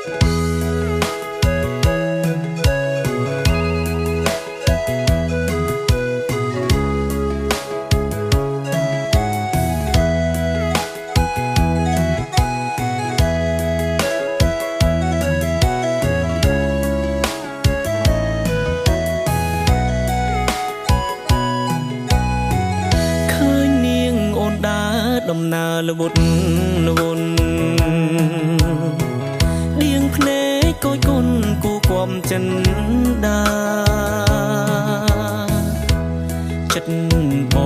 ដំណើរល្វត់ល្វន់ដៀងភ្នែកគយគុណគូគំចិនដាចិត្តប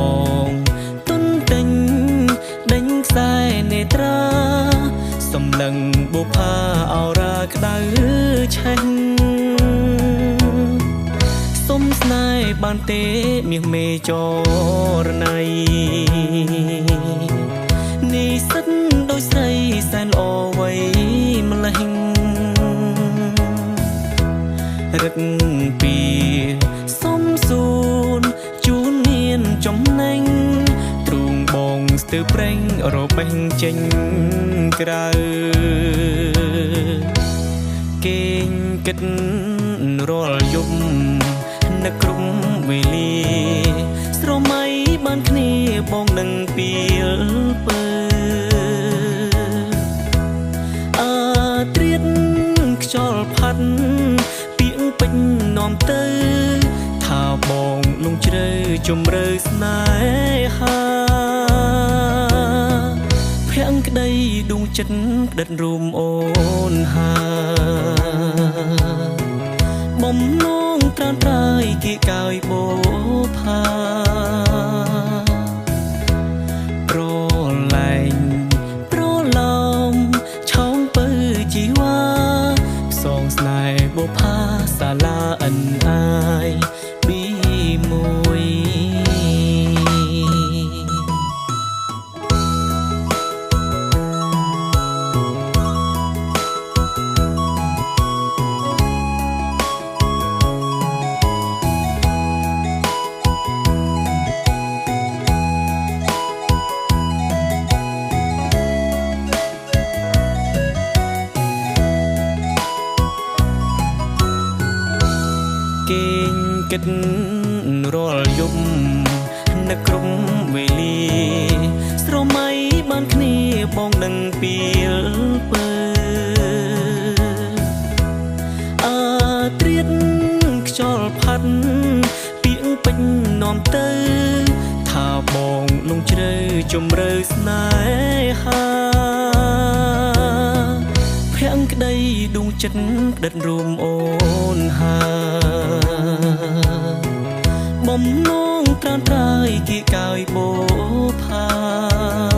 ងទុនទិញដេញខ្សែនេត្រាសំឡឹងបុផាអរ៉ាក្តៅឆេះសុំស្នេហ៍បានទេមាសមេចរណៃនេះសិនដោយស្រីសែនល្អវ័យម្លេះរឹកពីសុំសួនជូនមានចំណេញទ្រូងបងស្ទើរប្រេងរបេះចេញក្រៅគេងគិតរាល់យប់នឹកគ្រប់វេលាស្រមៃបានគ្នាបងនឹងពីលពើត្រៀតខ្យល់ផាត់ពីងពេញនាំទៅថាបងលងជ្រៅជំរឿស្នេហាភ័ក្រក្តីដួងចិត្តផ្ដិតរួមអូនហាបំណងត្រានត្រើយគៀកកាយបោផាប្រឡែងប្រឡំឆោងពើជីវ៉ាផ្សងស្នេហ៍បុផាសាលាអិនអាយពីមួយគេងគិតរាល់យប់នឹកគ្រប់វេលាស្រមៃបានគ្នាបងនឹងពីលពើត្រៀតខ្យល់ផាត់ពីងពេញនាំទៅថាបងលងជ្រៅជំរឿស្នេហាភ័ក្រក្តីដួងចិត្តផ្ដិតរួមអូនហាបំណងត្រានត្រើយគៀកកាយបោផា